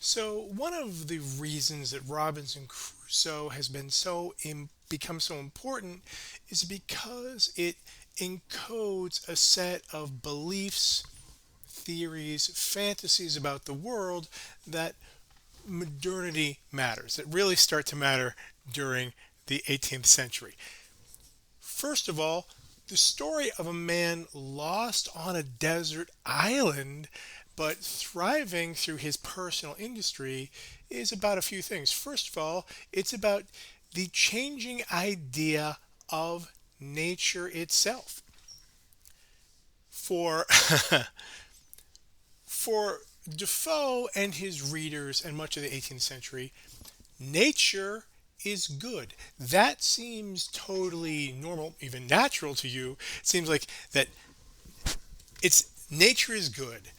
So one of the reasons that Robinson Crusoe has become so important is because it encodes a set of beliefs, theories, fantasies about the world that modernity matters, that really start to matter during the 18th century. First of all, the story of a man lost on a desert island but thriving through his personal industry is about a few things. First of all, it's about the changing idea of nature itself. For for Defoe and his readers and much of the 18th century, nature is good. That seems totally normal, even natural to you. It seems like that it's nature is good.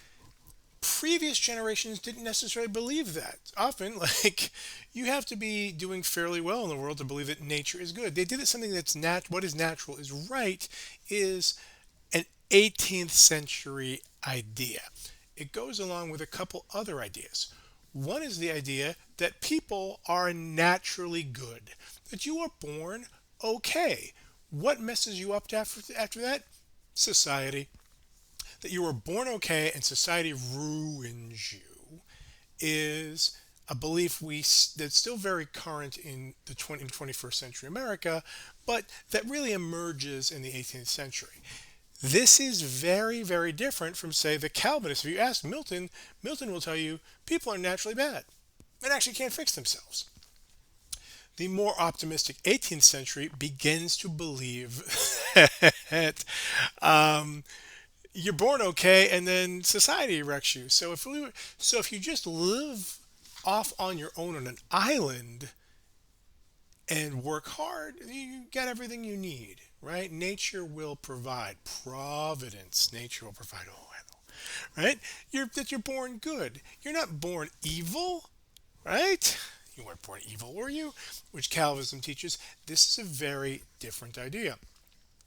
Previous generations didn't necessarily believe that. Often, like, you have to be doing fairly well in the world to believe that nature is good. They did it something that's what is natural is right is an 18th century idea. It goes along with a couple other ideas. One is the idea that people are naturally good, that you are born okay. What messes you up after that? Society. That you were born okay and society ruins you is a belief that's still very current in the 21st century America, but that really emerges in the 18th century. This is very, very different from, say, the Calvinists. If you ask Milton, Milton will tell you people are naturally bad and actually can't fix themselves. The more optimistic 18th century begins to believe that you're born okay and then society wrecks you. So if you just live off on your own on an island and work hard, you got everything you need, right? Nature will provide. Providence, nature will provide. Oh, I know, right? You're born good. You're not born evil, right? You weren't born evil, were you? Which Calvinism teaches. This is a very different idea.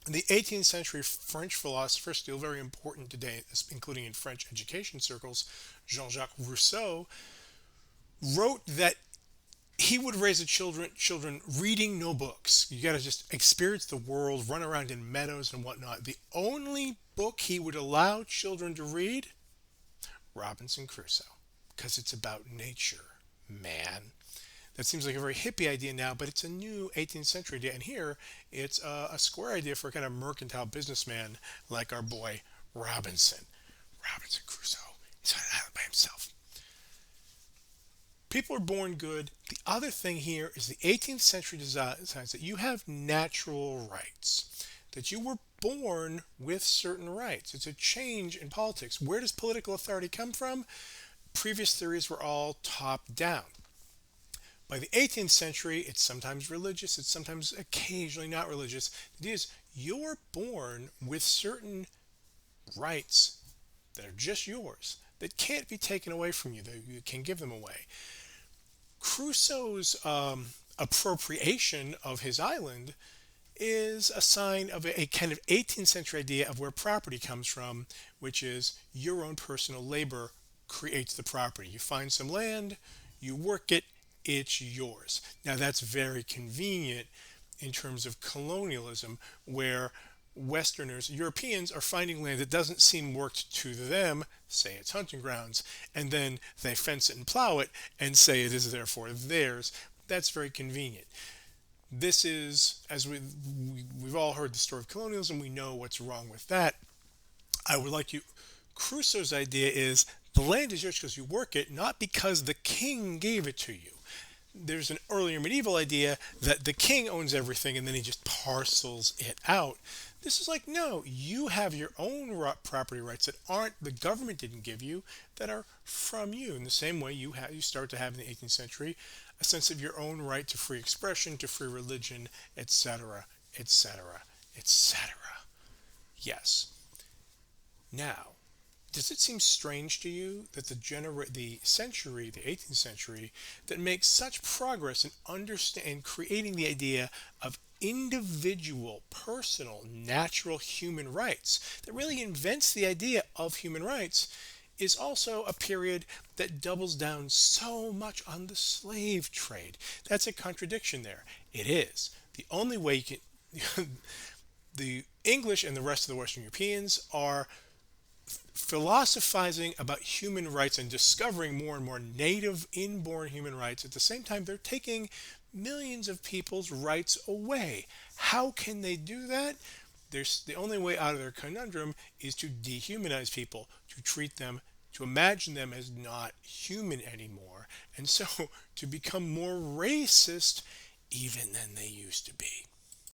The 18th century French philosopher, still very important today, including in French education circles, Jean-Jacques Rousseau, wrote that he would raise the children reading no books. You got to just experience the world, run around in meadows and whatnot. The only book he would allow children to read, Robinson Crusoe, because it's about nature, man. That seems like a very hippie idea now, but it's a new 18th century idea. And here, it's a square idea for a kind of mercantile businessman like our boy Robinson. Robinson Crusoe. He's on an island by himself. People are born good. The other thing here is the 18th century decides that you have natural rights, that you were born with certain rights. It's a change in politics. Where does political authority come from? Previous theories were all top down. By the 18th century, it's sometimes religious, it's sometimes occasionally not religious. The idea is you're born with certain rights that are just yours, that can't be taken away from you, that you can give them away. Crusoe's appropriation of his island is a sign of a kind of 18th century idea of where property comes from, which is your own personal labor creates the property. You find some land, you work it, it's yours. Now that's very convenient in terms of colonialism, where Westerners, Europeans, are finding land that doesn't seem worked to them, say it's hunting grounds, and then they fence it and plow it and say it is therefore theirs. That's very convenient. This is, as we've all heard the story of colonialism, we know what's wrong with that. I would like you, Crusoe's idea is the land is yours because you work it, not because the king gave it to you. There's an earlier medieval idea that the king owns everything and then he just parcels it out. This is like, no, you have your own property rights that aren't, the government didn't give you, that are from you. In the same way you start to have in the 18th century a sense of your own right to free expression, to free religion, etc., etc., etc. Yes. Now, does it seem strange to you that the 18th century, that makes such progress in creating the idea of individual, personal, natural human rights, that really invents the idea of human rights, is also a period that doubles down so much on the slave trade. That's a contradiction there. It is. The only way you can the English and the rest of the Western Europeans are philosophizing about human rights and discovering more and more native inborn human rights. At the same time, they're taking millions of people's rights away. How can they do that? The only way out of their conundrum is to dehumanize people, to treat them, to imagine them as not human anymore, and so to become more racist even than they used to be.